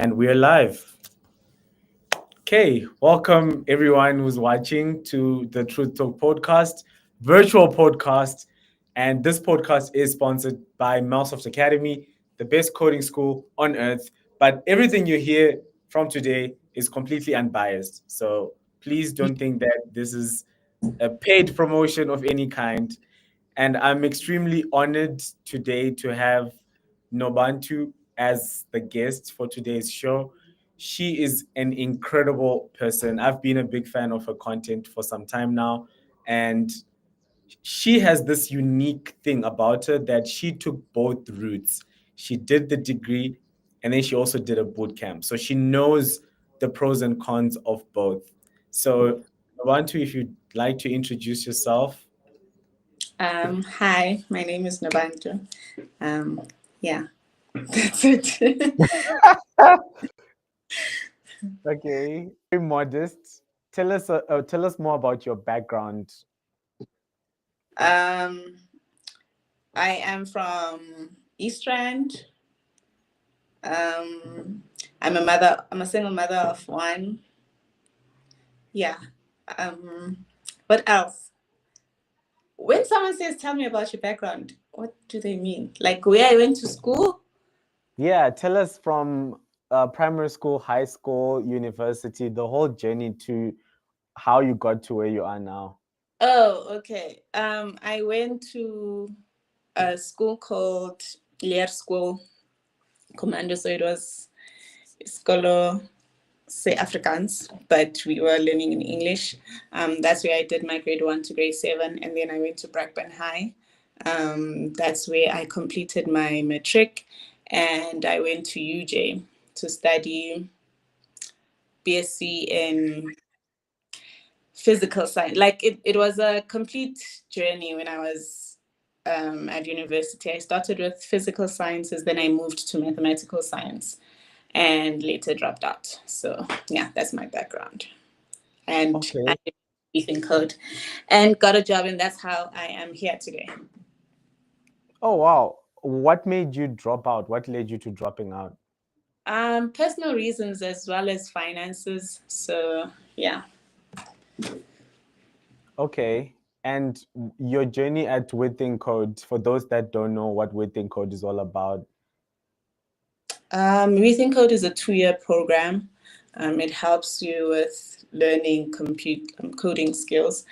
And we're live. Okay, welcome everyone who's watching to the Truth Talk podcast, virtual podcast. And this podcast is sponsored by Microsoft Academy, the best coding school on earth. But everything you hear from today is completely unbiased. So please don't think that this is a paid promotion of any kind. And I'm extremely honored today to have Nobantu as the guest for today's show. She is an incredible person. I've been a big fan of her content for some time now. And she has this unique thing about her that she took both routes. She did the degree and then she also did a boot camp. So she knows the pros and cons of both. So, Nobantu, if you'd like to introduce yourself. Hi, my name is Nobantu. Yeah, that's it. Okay, very modest. Tell us more about your background. um, I am from East Rand. I'm a mother. I'm a single mother of one. Yeah. What else? When someone says, "Tell me about your background," what do they mean? Like where I went to school? Yeah, tell us from primary school, high school, university, the whole journey to how you got to where you are now. Oh, okay. I went to a school called Larreth School Commando, so it was Skolo say Afrikaans, but we were learning in English. That's where I did my grade 1 to grade 7, and then I went to Brakpan High. That's where I completed my matric, and I went to UJ to study BSc in physical science. Like it was a complete journey when I was at university. I started with physical sciences, then I moved to mathematical science and later dropped out. So yeah, that's my background. And Okay. I did WeThinkCode and got a job, and that's how I am here today. Oh, wow. What made you drop out? What led you to dropping out? Personal reasons as well as finances. So yeah. Okay. And your journey at WeThinkCode, for those that don't know what WeThinkCode is all about. WeThinkCode is a 2-year program. It helps you with learning coding skills.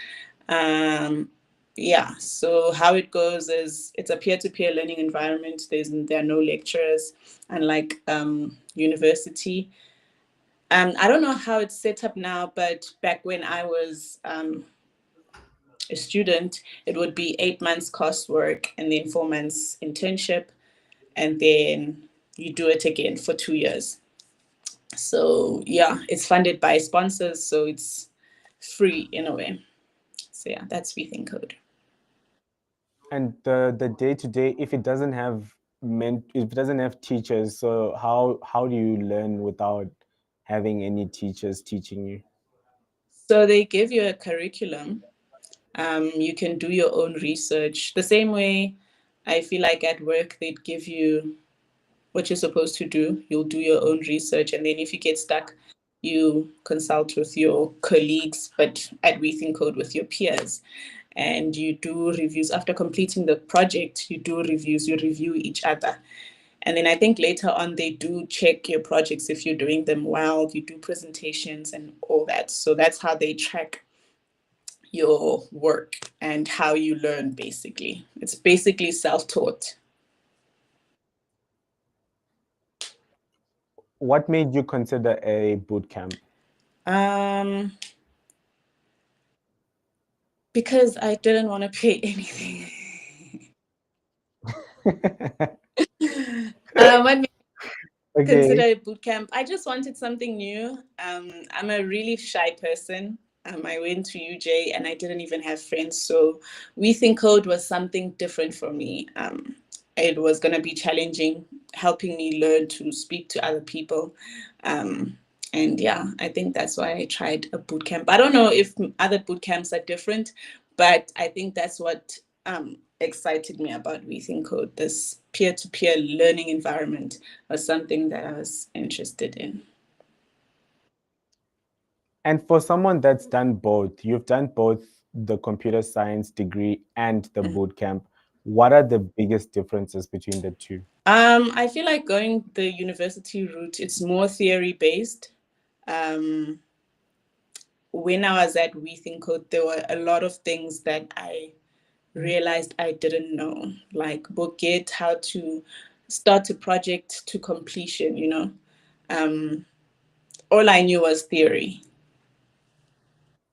Yeah, so how it goes is it's a peer-to-peer learning environment. There are no lecturers, unlike university. I don't know how it's set up now, but back when I was a student, it would be 8 months coursework and then 4 months internship, and then you do it again for 2 years. So yeah, it's funded by sponsors, so it's free in a way. So yeah, that's WeThinkCode. And the day-to-day, if it doesn't have teachers, so how do you learn without having any teachers teaching you? So they give you a curriculum. You can do your own research. The same way I feel like at work they'd give you what you're supposed to do. You'll do your own research, and then if you get stuck, you consult with your colleagues, but at WeThinkCode with your peers. And you do reviews after completing the project. You do reviews. You review each other. And then I think later on they do check your projects if you're doing them well. You do presentations and all that. So that's how they track your work and how you learn, basically. It's basically self-taught. What made you consider a boot camp? Because I didn't want to pay anything. What made me consider a boot camp? I just wanted something new. I'm a really shy person. I went to UJ and I didn't even have friends. So WeThinkCode was something different for me. It was going to be challenging, helping me learn to speak to other people. And yeah, I think that's why I tried a boot camp. I don't know if other boot camps are different, but I think that's what excited me about WeThinkCode. This peer-to-peer learning environment was something that I was interested in. And for someone that's done both, you've done both the computer science degree and the boot camp. What are the biggest differences between the two? I feel like going the university route, it's more theory-based. When I was at WeThinkCode, there were a lot of things that I realized I didn't know, like book it, how to start a project to completion, you know. All I knew was theory.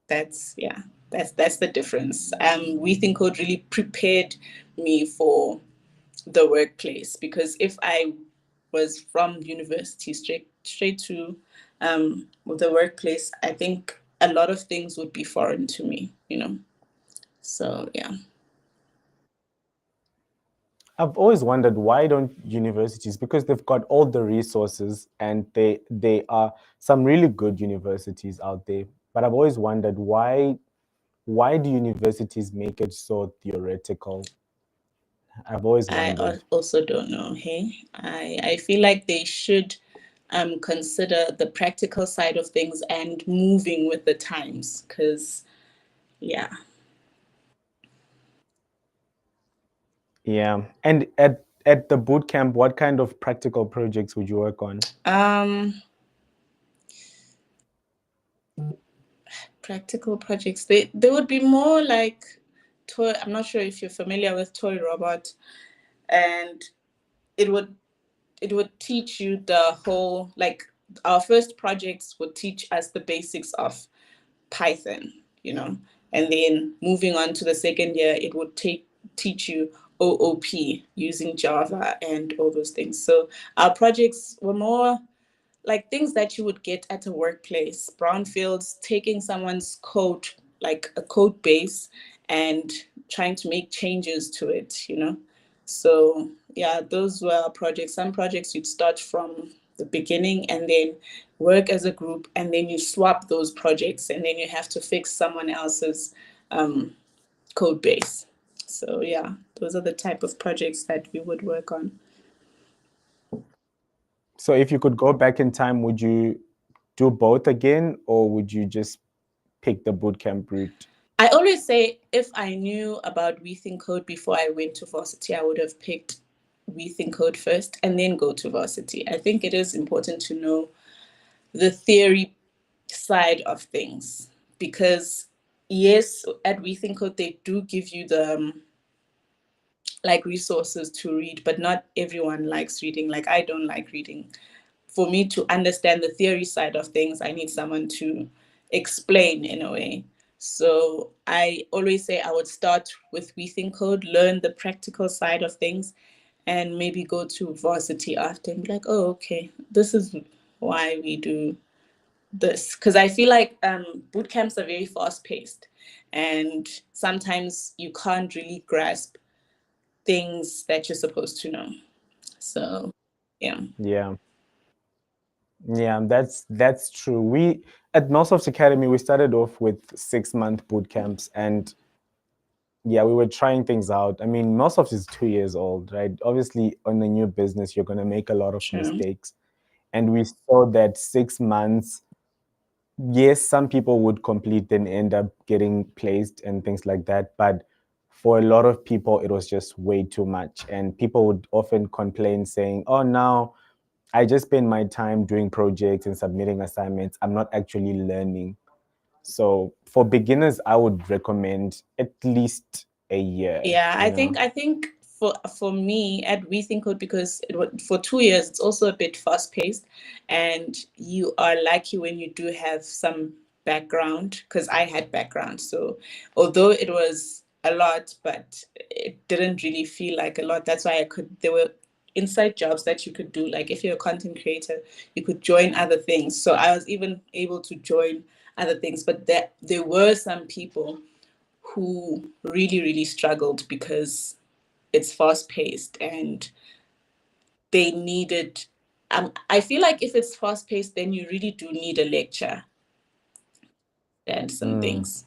That's the difference. WeThinkCode really prepared me for the workplace, because if I was from university straight to the workplace, I think a lot of things would be foreign to me, you know. So yeah. I've always wondered, why don't universities, because they've got all the resources and they are some really good universities out there, but I've always wondered, why do universities make it so theoretical? I've always wondered. Also don't know. Hey, I feel like they should consider the practical side of things and moving with the times, because yeah. Yeah. And at the boot camp, what kind of practical projects would you work on? Practical projects. They would be more like toy. I'm not sure if you're familiar with Toy Robot, and it would teach you the whole, like, our first projects would teach us the basics of Python, you know, and then moving on to the second year, it would teach you OOP using Java and all those things. So our projects were more like things that you would get at a workplace, brownfields, taking someone's code, like a code base, and trying to make changes to it, you know. So yeah, those were our projects. Some projects you'd start from the beginning and then work as a group, and then you swap those projects, and then you have to fix someone else's code base. So yeah, those are the type of projects that we would work on. So if you could go back in time, would you do both again, or would you just pick the bootcamp route? I always say, if I knew about WeThinkCode before I went to varsity, I would have picked WeThinkCode first and then go to varsity. I think it is important to know the theory side of things, because yes, at WeThinkCode they do give you the like resources to read, but not everyone likes reading. Like, I don't like reading. For me to understand the theory side of things, I need someone to explain in a way. So I always say I would start with WeThinkCode, learn the practical side of things, and maybe go to varsity after and be like, oh, okay, this is why we do this. Because I feel like boot camps are very fast paced, and sometimes you can't really grasp things that you're supposed to know. So yeah. Yeah, that's true. We at Northsoft Academy, we started off with 6-month boot camps, and yeah, we were trying things out. I mean, Northsoft is 2 years old, right? Obviously, on a new business, you're going to make a lot of mistakes. And we saw that 6 months, yes, some people would complete and end up getting placed and things like that. But for a lot of people, it was just way too much. And people would often complain saying, oh, now I just spend my time doing projects and submitting assignments. I'm not actually learning. So for beginners, I would recommend at least a year. Yeah, I think for me at WeThinkCode, because for 2 years it's also a bit fast paced, and you are lucky when you do have some background, because I had background. So although it was a lot, but it didn't really feel like a lot. That's why there were inside jobs that you could do. Like, if you're a content creator, you could join other things. So I was even able to join other things, but there were some people who really, really struggled because it's fast paced and they needed. I feel like if it's fast paced, then you really do need a lecture and some things.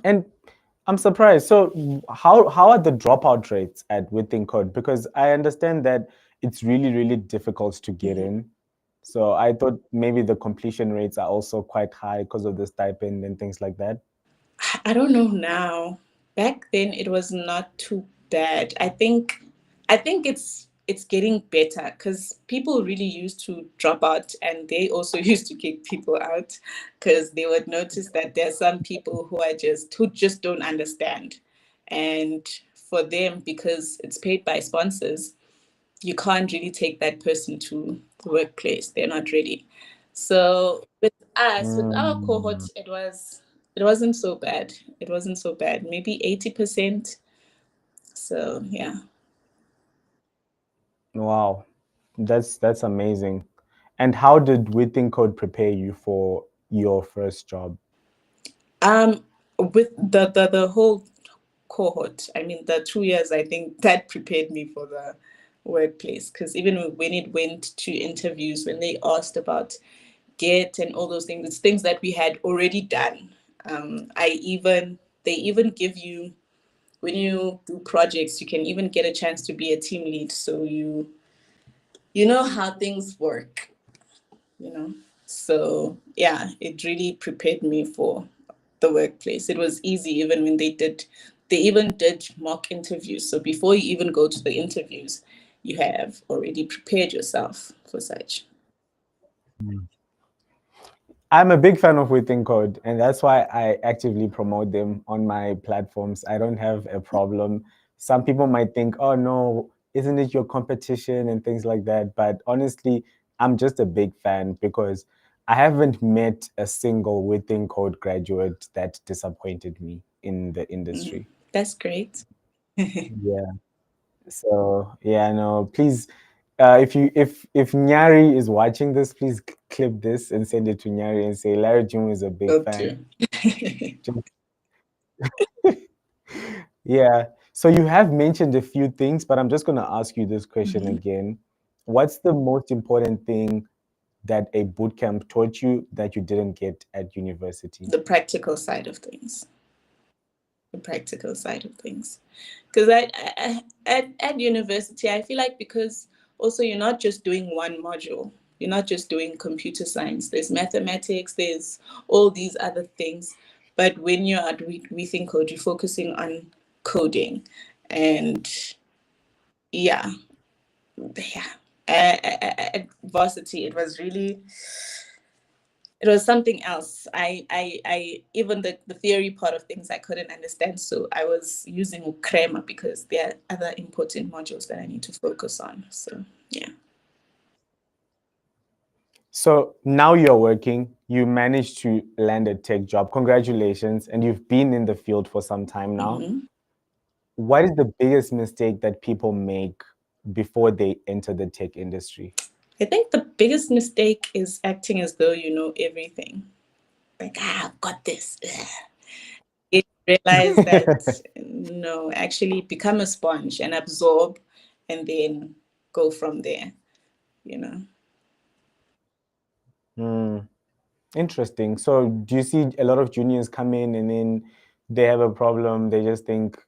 And I'm surprised. So how are the dropout rates at WeThinkCode? Because I understand that it's really, really difficult to get Mhm. in. So I thought maybe the completion rates are also quite high because of the stipend and things like that. I don't know now. Back then it was not too bad. I think it's getting better because people really used to drop out and they also used to kick people out because they would notice that there are some people who just don't understand. And for them, because it's paid by sponsors, you can't really take that person to the workplace. They're not ready. So with us, with our Mm, cohort, it wasn't so bad. It wasn't so bad. Maybe 80%. So yeah. wow, that's amazing. And how did WeThinkCode prepare you for your first job? Um with the whole cohort, I mean the 2 years, I think that prepared me for the workplace because even when it went to interviews, when they asked about get and all those things, it's things that we had already done. They even give you, when you do projects, you can even get a chance to be a team lead, so you know how things work, you know. So yeah, it really prepared me for the workplace. It was easy even when they even did mock interviews. So before you even go to the interviews, you have already prepared yourself for such. I'm a big fan of WeThinkCode, and that's why I actively promote them on my platforms. I don't have a problem. Some people might think, oh no, isn't it your competition and things like that? But honestly, I'm just a big fan because I haven't met a single WeThinkCode graduate that disappointed me in the Mm, industry. that's great. Yeah. So yeah, no, please, if Nyari is watching this, please clip this and send it to Nyari and say Larreth Jimu is a big Will fan. do. Yeah. So you have mentioned a few things, but I'm just going to ask you this question Mhm. again. What's the most important thing that a bootcamp taught you that you didn't get at university? The practical side of things. The practical side of things. Because at university, I feel like, because also you're not just doing one module, you're not just doing computer science, there's mathematics, there's all these other things. But when you're at Rethink Code, you're focusing on coding. And yeah, yeah. At varsity, it was something else. I even the theory part of things I couldn't understand, so I was using Ukrema because there are other important modules that I need to focus on. So yeah. So now you're working, you managed to land a tech job. Congratulations. And you've been in the field for some time now. Hmm. What is the biggest mistake that people make before they enter the tech industry? I think the biggest mistake is acting as though you know everything. Like, I've got this. You realize that no, actually become a sponge and absorb, and then go from there. You know. Hmm, interesting. So do you see a lot of juniors come in and then they have a problem, they just think,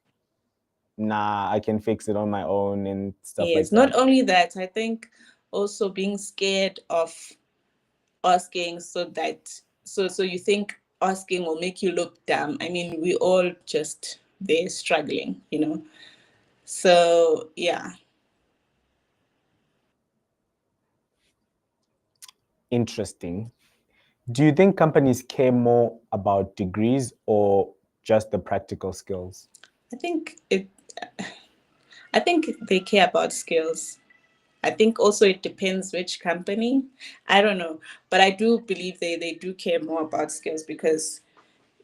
nah, I can fix it on my own and stuff Yes. like Not that? only that, I think also being scared of asking, so you think asking will make you look dumb. I mean, we all just there struggling, you know. So yeah. Interesting. Do you think companies care more about degrees or just the practical skills? I think it I think they care about skills. I think also it depends which company. I don't know. But I do believe they do care more about skills because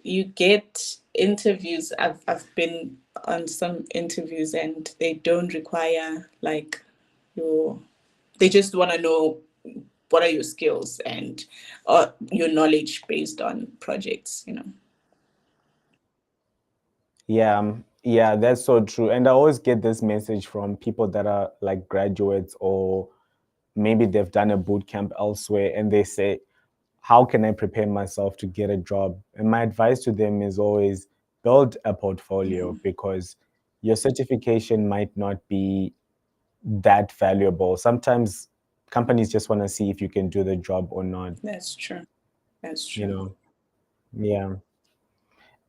you get interviews. I've been on some interviews and they don't require like your they just want to know what are your skills and your knowledge based on projects, you know. Yeah, yeah, that's so true. And I always get this message from people that are like graduates or maybe they've done a boot camp elsewhere and they say, how can I prepare myself to get a job? And my advice to them is always build a portfolio, because your certification might not be that valuable. Sometimes companies just want to see if you can do the job or not, That's true. That's you true. know. Yeah.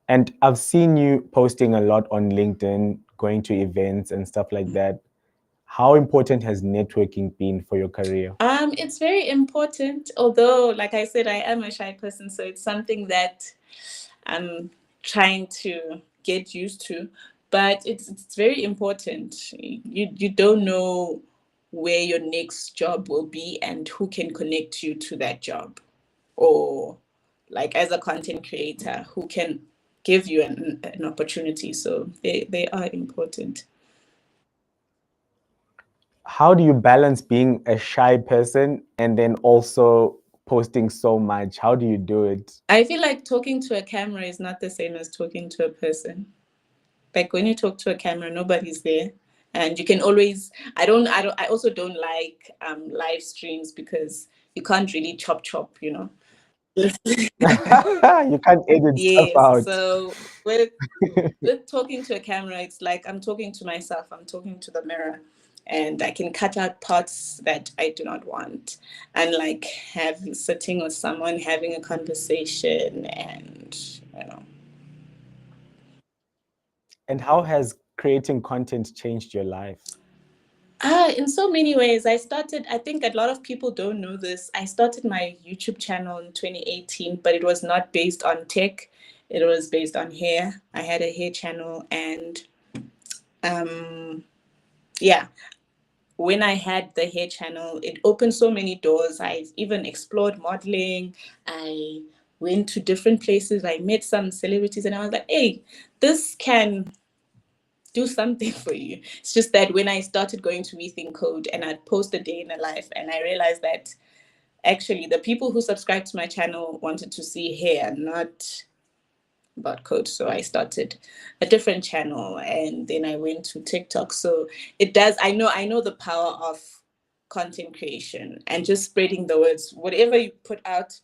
And I've seen you posting a lot on LinkedIn, going to events and stuff like that. How important has networking been for your career? It's very important, although, like I said, I am a shy person, so it's something that I'm trying to get used to. But it's very important. You don't know where your next job will be and who can connect you to that job, or like as a content creator, who can give you an opportunity. So they are important. How do you balance being a shy person and then also posting so much? How do you do it? I feel like talking to a camera is not the same as talking to a person. Like when you talk to a camera, nobody's there, and you can always. I also don't like live streams because you can't really chop. You can't edit stuff Yes. out. So with talking to a camera, it's like I'm talking to myself. I'm talking to the mirror, and I can cut out parts that I do not want, and like sitting with someone having a conversation, and you know. And how has creating content changed your life? In so many ways. I think a lot of people don't know this. I started my YouTube channel in 2018, but it was not based on tech. It was based on hair. I had a hair channel, and um, yeah, when I had the hair channel, it opened so many doors. I even explored modeling. I went to different places. I met some celebrities, and I was like, hey, this can do something for you. It's just that when I started going to WeThinkCode and I'd post a day in a life, and I realized that actually the people who subscribed to my channel wanted to see hair, not about code. So I started a different channel, and then I went to TikTok. So it does, I know the power of content creation and just spreading the words. Whatever you put out,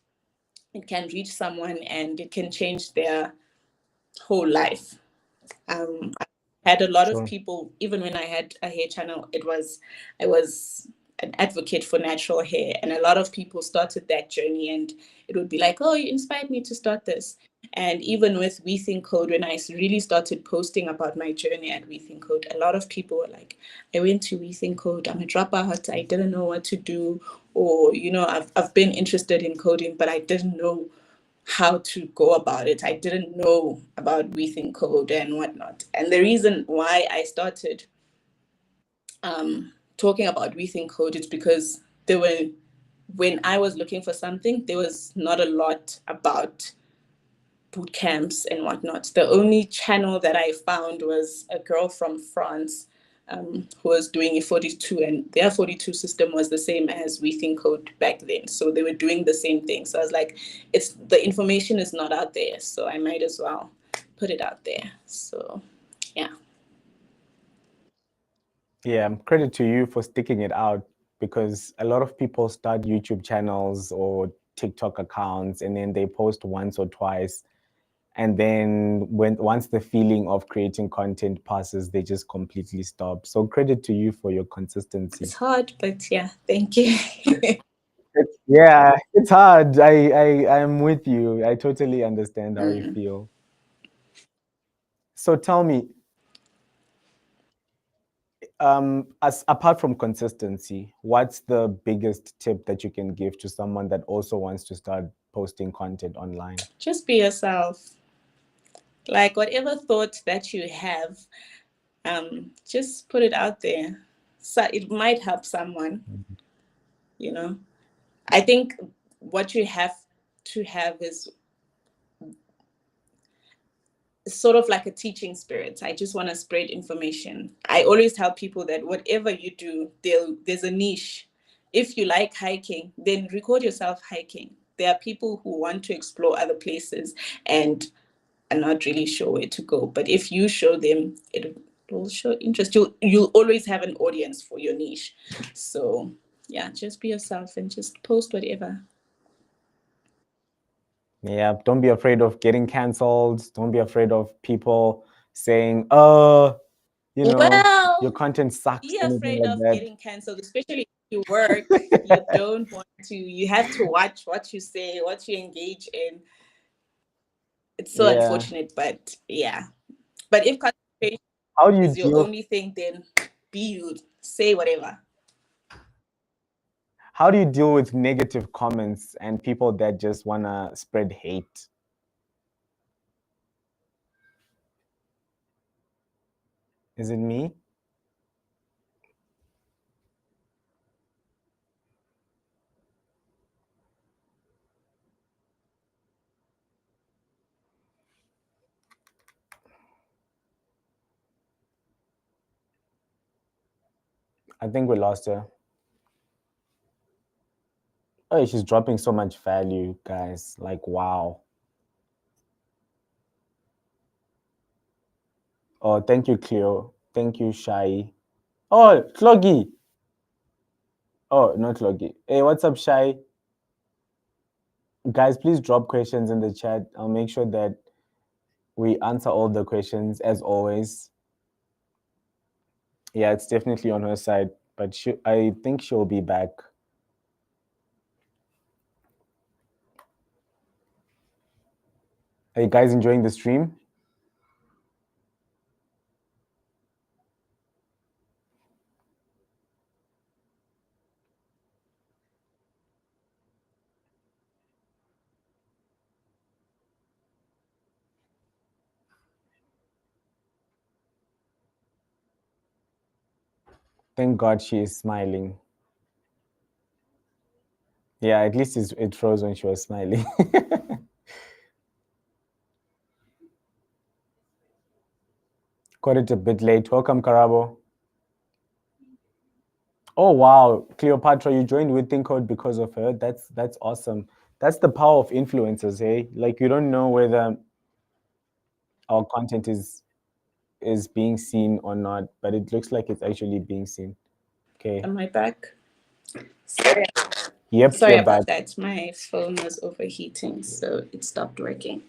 it can reach someone and it can change their whole life. I had a lot of Sure. people, even when I had a hair channel, I was an advocate for natural hair, and a lot of people started that journey, and it would be like, oh, you inspired me to start this. And even with WeThinkCode, when I really started posting about my journey at WeThinkCode, a lot of people were like, I went to WeThinkCode, I'm a dropout, I didn't know what to do, or I've been interested in coding, but I didn't know how to go about it. I didn't know about WeThinkCode and whatnot. And the reason why I started talking about WeThinkCode is because when I was looking for something, there was not a lot about boot camps and whatnot. The only channel that I found was a girl from France who was doing a 42, and their 42 system was the same as WeThinkCode back then. So they were doing the same thing. So I was like, it's the information is not out there, so I might as well put it out there. So yeah. Yeah, credit to you for sticking it out, because a lot of people start YouTube channels or TikTok accounts and then they post once or twice. And then once the feeling of creating content passes, they just completely stop. So credit to you for your consistency. It's hard, but yeah, thank you. Yeah, it's hard. I'm with you. I totally understand how you Mm. feel. So tell me, as apart from consistency, what's the biggest tip that you can give to someone that also wants to start posting content online? Just be yourself. Like whatever thought that you have, just put it out there. So it might help someone, you know. I think what you have to have is sort of like a teaching spirit. I just want to spread information. I always tell people that whatever you do, there's a niche. If you like hiking, then record yourself hiking. There are people who want to explore other places and are not really sure where to go. But if you show them, it will show interest. You'll always have an audience for your niche. So yeah, just be yourself and just post whatever. Yeah, don't be afraid of getting cancelled. Don't be afraid of people saying, Well, your content sucks, be anything afraid like of that. getting canceled, especially if you work. You don't want to, you have to watch what you say, what you engage in. It's so Yeah. unfortunate, but yeah. But if concentration How do you is your deal? only thing, then be you, say whatever. How do you deal with negative comments and people that just wanna spread hate? Is it me? I think we lost her. Oh, she's dropping so much value, guys. Like, wow. Oh, thank you, Cleo. Thank you, Shai. Oh, Cloggy. Oh, not Cloggy. Hey, what's up, Shai? Guys, please drop questions in the chat. I'll make sure that we answer all the questions as always. Yeah, it's definitely on her side, but I think she'll be back. Are you guys enjoying the stream? Thank God she is smiling. Yeah, at least it froze when she was smiling. Got it a bit late. Welcome, Karabo. Oh wow, Cleopatra, you joined WeThinkCode because of her. That's awesome. That's the power of influencers, hey? Like you don't know whether our content is being seen or not, but it looks like it's actually being seen. Okay. Am I back? Sorry. Yep, Sorry you're back. about that. My phone was overheating, so it stopped working.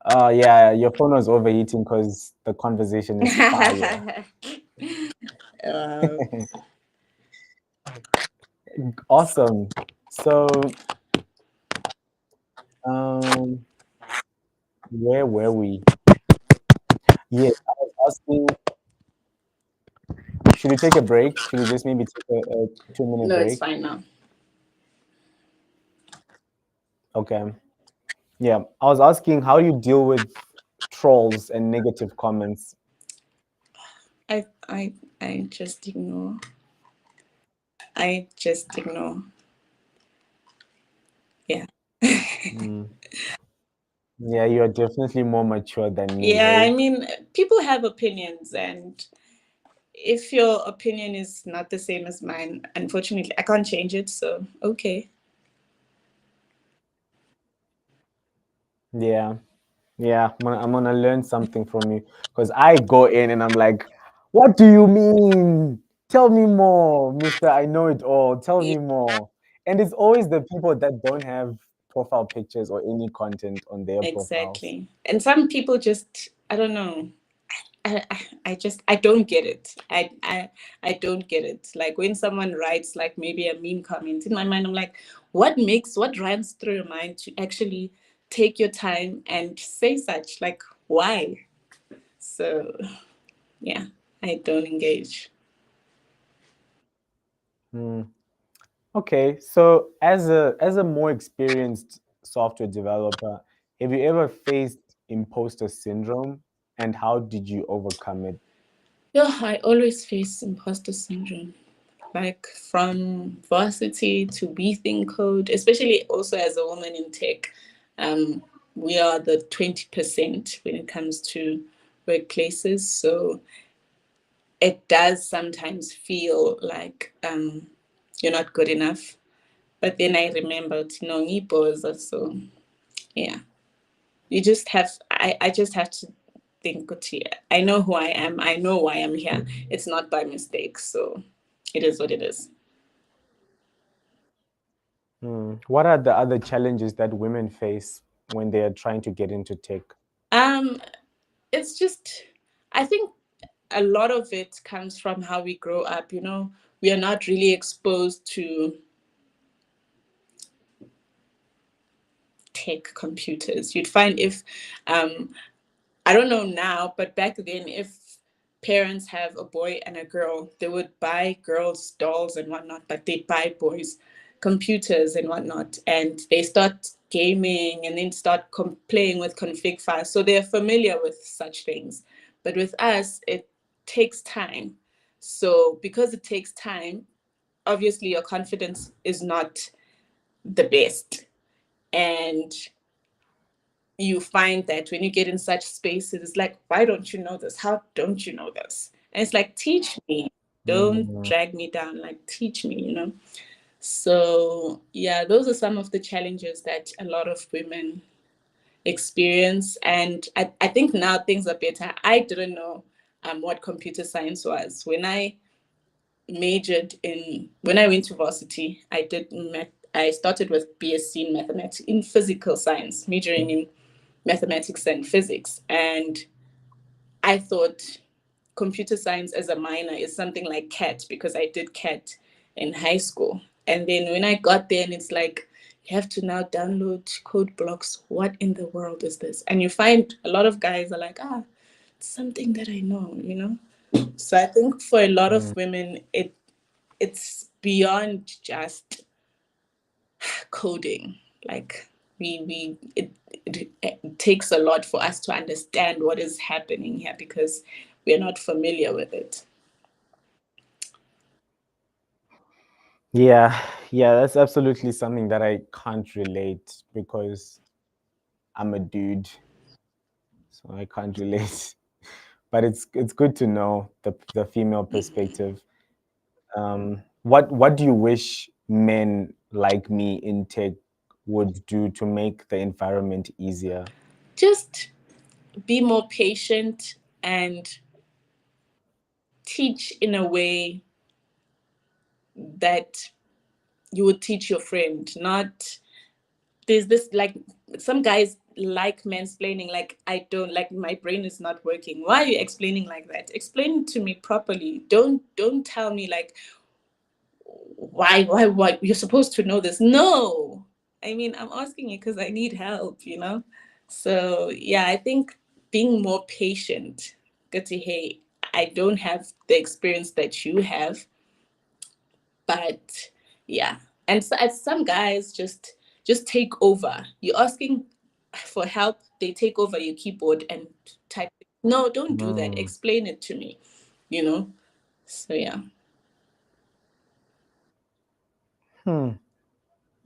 Yeah, your phone was overheating because the conversation is fire. Awesome. So, where were we? Yes, I was asking, should we take a break? Should we just maybe take a 2-minute No, it's break? fine now. Okay. Yeah, I was asking, how do you deal with trolls and negative comments? I just ignore. I just ignore. Yeah. Yeah, you're definitely more mature than me, Yeah, I hey? mean, people have opinions, and if your opinion is not the same as mine, unfortunately, I can't change it. So, okay. Yeah. Yeah, I'm gonna learn something from you because I go in and I'm like, what do you mean? Tell me more, Mister. I know it all. Tell Yeah, me more. And it's always the people that don't have profile pictures or any content on their profiles. exactly. And some people just, I don't know. I don't get it. I don't get it. Like when someone writes like maybe a mean comment in my mind, I'm like, what runs through your mind to actually take your time and say such? Like, why? So yeah, I don't engage. Okay, so as a more experienced software developer, have you ever faced imposter syndrome, and how did you overcome it? Yeah, I always face imposter syndrome. Like from varsity to WeThinkCode, especially also as a woman in tech, we are the 20% when it comes to workplaces. So it does sometimes feel like you're not good enough. But then I remembered, so yeah. You just have, I just have to think, I know who I am. I know why I'm here. It's not by mistake. So it is what it is. What are the other challenges that women face when they are trying to get into tech? Um, it's just, I think a lot of it comes from how we grow up. We are not really exposed to tech computers. You'd find if I don't know now, but back then, if parents have a boy and a girl, they would buy girls dolls and whatnot, but they'd buy boys computers and whatnot, and they start gaming and then start playing with config files, so they're familiar with such things. But with us, it takes time. So because it takes time, obviously your confidence is not the best, and you find that when you get in such spaces, it's like, why don't you know this? How don't you know this? And it's like, teach me. Don't drag me down. Like, teach me. So, yeah, those are some of the challenges that a lot of women experience. And I think now things are better. I didn't know what computer science was. When I went to varsity, I started with BSc in mathematics, in physical science, majoring in mathematics and physics. And I thought computer science as a minor is something like CAT, because I did CAT in high school. And then when I got there, and it's like, you have to now download code blocks. What in the world is this? And you find a lot of guys are like, it's something that I know. So I think for a lot of women, it's beyond just coding. Like, it takes a lot for us to understand what is happening here, because we're not familiar with it. Yeah, that's absolutely something that I can't relate because I'm a dude, so I can't relate. But it's good to know the female perspective. What do you wish men like me in tech would do to make the environment easier? Just be more patient and teach in a way that you would teach your friend. Not, there's this, like, some guys like mansplaining. Like, I don't, like, my brain is not working. Why are you explaining like that? Explain it to me properly. Don't tell me like, why you're supposed to know this. No, I mean, I'm asking you because I need help. So yeah, I think being more patient. Good to, hey, I don't have the experience that you have, but yeah. And so, as some guys just take over. You're asking for help, they take over your keyboard and type. No, don't do that. Explain it to me. So yeah.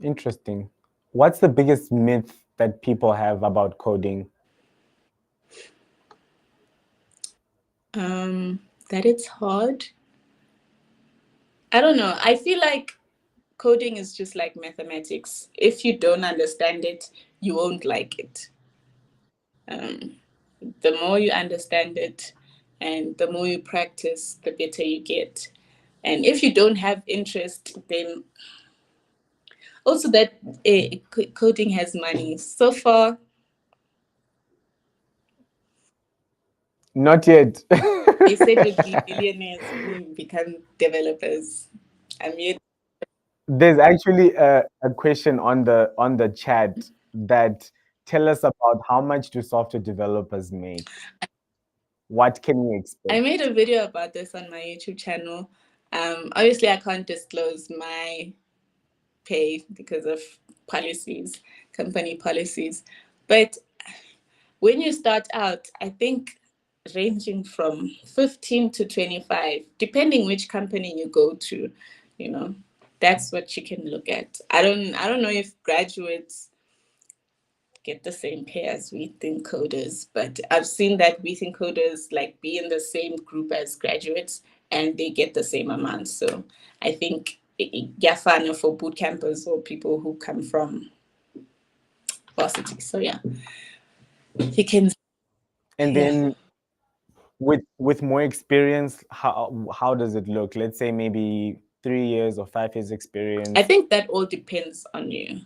Interesting. What's the biggest myth that people have about coding? That it's hard. I don't know. I feel like coding is just like mathematics. If you don't understand it, you won't like it. Um, the more you understand it and the more you practice, the better you get. And if you don't have interest, then also that coding has money. So far, Not yet. they said we'd be billionaires when we become developers. I'm yet. There's actually a question on the chat that tell us about how much do software developers make? What can we expect? I made a video about this on my YouTube channel. Obviously, I can't disclose my pay because of policies, company policies. But when you start out, I think ranging from 15 to 25, depending which company you go to, you know, that's what you can look at. I don't know if graduates get the same pay as WeThinkCoders, but I've seen that WeThinkCoders like be in the same group as graduates and they get the same amount. So I think Yafana for boot campers or people who come from varsity. So yeah, you can. And Yeah. then with more experience, how does it look? Let's say maybe 3 years or 5 years experience? I think that all depends on you.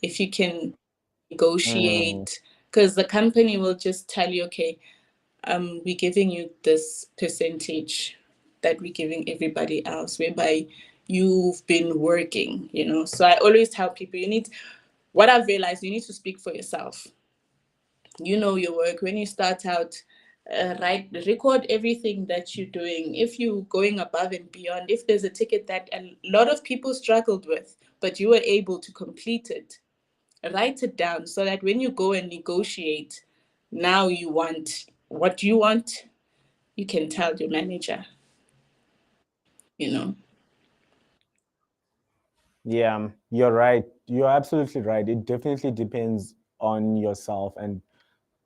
If you can negotiate, because the company will just tell you, okay, we're giving you this percentage that we're giving everybody else, whereby you've been working, So I always tell people, what I've realized, you need to speak for yourself. You know your work. When you start out, record everything that you're doing. If you're going above and beyond, if there's a ticket that a lot of people struggled with, but you were able to complete it, write it down so that when you go and negotiate, now you want what you want, you can tell your manager, you know. Yeah, you're right. You're absolutely right. It definitely depends on yourself and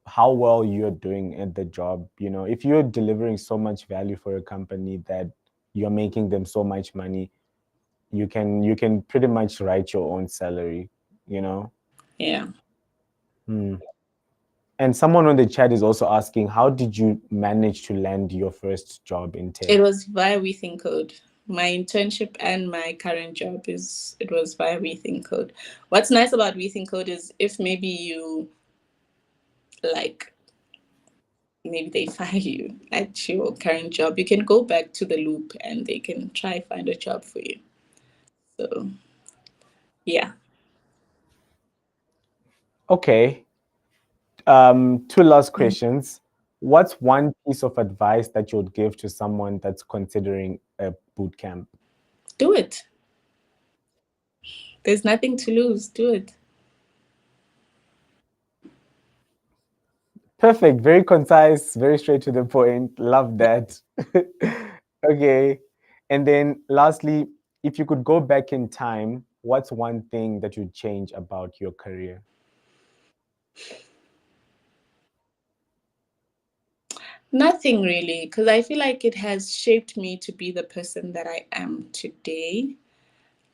how well you're doing at the job. If you're delivering so much value for a company that you're making them so much money, you can pretty much write your own salary, Yeah. And someone on the chat is also asking, how did you manage to land your first job in tech? It was via WeThinkCode. My internship and my current job it was via WeThinkCode. What's nice about WeThinkCode is if maybe you like maybe they fire you at your current job, you can go back to the loop and they can try find a job for you. So yeah. Okay. Two last questions. What's one piece of advice that you would give to someone that's considering a boot camp? Do it. There's nothing to lose. Do it. Perfect. Very concise, very straight to the point. Love that. Okay. And then lastly, if you could go back in time, what's one thing that you'd change about your career? Nothing really, because I feel like it has shaped me to be the person that I am today.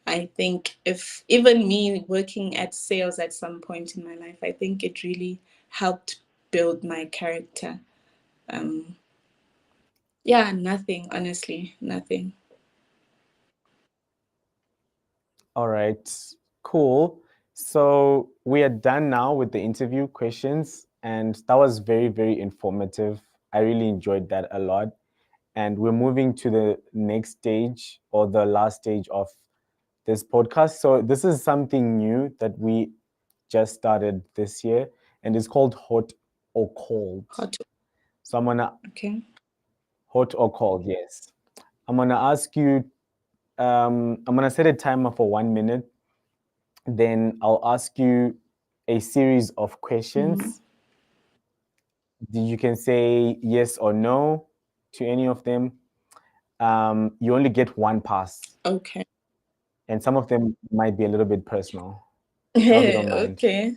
I think if even me working at sales at some point in my life, I think it really helped build my character. Yeah, nothing, honestly, nothing. All right, cool. So we are done now with the interview questions, and that was very, very informative. I really enjoyed that a lot. And we're moving to the next stage or the last stage of this podcast. So this is something new that we just started this year, and it's called Hot or Cold. Hot. So I'm gonna Okay. hot or cold, yes. I'm gonna ask you. I'm gonna set a timer for 1 minute. Then I'll ask you a series of questions. You can say yes or no to any of them. You only get one pass, Okay. and some of them might be a little bit personal. I hope you don't mind. Okay.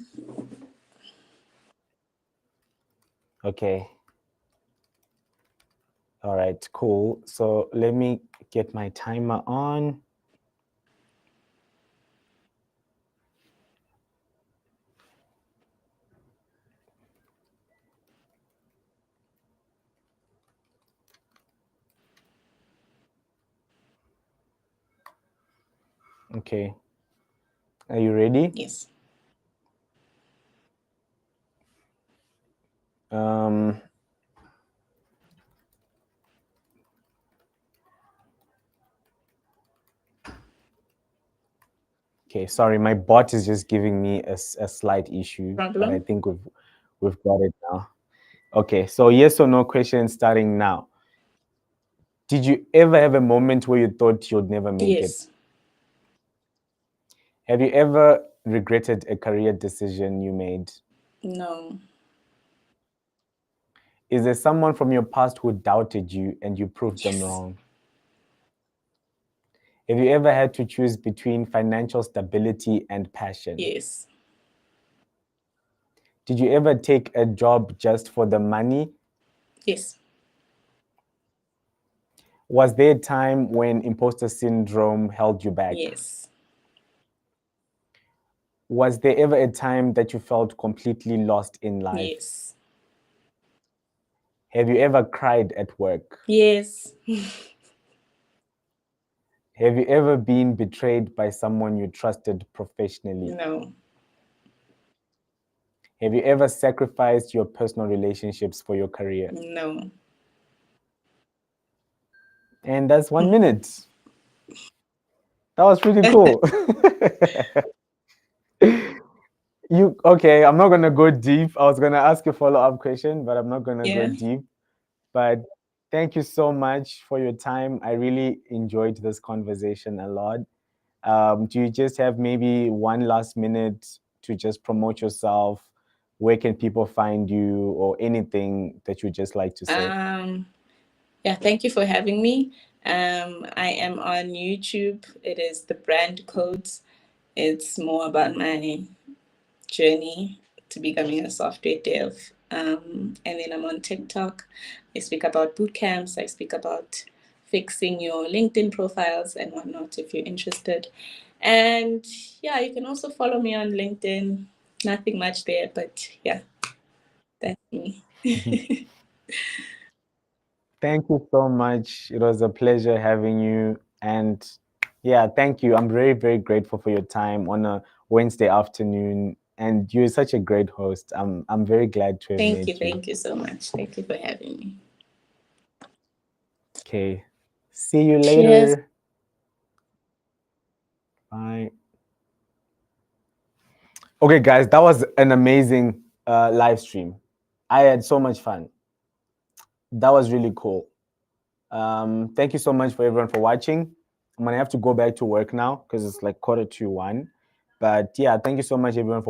Okay. All right, cool. So let me get my timer on. Okay. Are you ready? Yes. Um, okay, sorry, my bot is just giving me a slight issue, but I Problem? think we've got it now. Okay, so yes or no question starting now. Did you ever have a moment where you thought you'd never make it? Yes. Have you ever regretted a career decision you made? No. Is there someone from your past who doubted you and you proved them Yes. wrong? Have you ever had to choose between financial stability and passion? Yes. Did you ever take a job just for the money? Yes. Was there a time when imposter syndrome held you back? Yes. Was there ever a time that you felt completely lost in life? Yes. Have you ever cried at work? Yes. Have you ever been betrayed by someone you trusted professionally? No. Have you ever sacrificed your personal relationships for your career? No. And that's 1 minute. That was pretty cool. You okay? I'm not gonna go deep. I was gonna ask a follow-up question, but I'm not gonna go Yeah. deep. But thank you so much for your time. I really enjoyed this conversation a lot. Do you just have maybe one last minute to just promote yourself? Where can people find you, or anything that you just like to say? Yeah, thank you for having me. I am on YouTube. It is the brand codes. It's more about my journey to becoming a software dev. And then I'm on TikTok. I speak about boot camps. I speak about fixing your LinkedIn profiles and whatnot if you're interested. And yeah, you can also follow me on LinkedIn. Nothing much there, but yeah, that's me. Thank you so much. It was a pleasure having you. And yeah, thank you. I'm very, very grateful for your time on a Wednesday afternoon. And you're such a great host. I'm very glad to have Thank you. met you. Thank you so much. Thank you for having me. Okay. See you Cheers. later. Bye. Okay, guys, that was an amazing live stream. I had so much fun. That was really cool. Thank you so much for everyone for watching. I'm gonna have to go back to work now because it's like 1:45. But yeah, thank you so much everyone for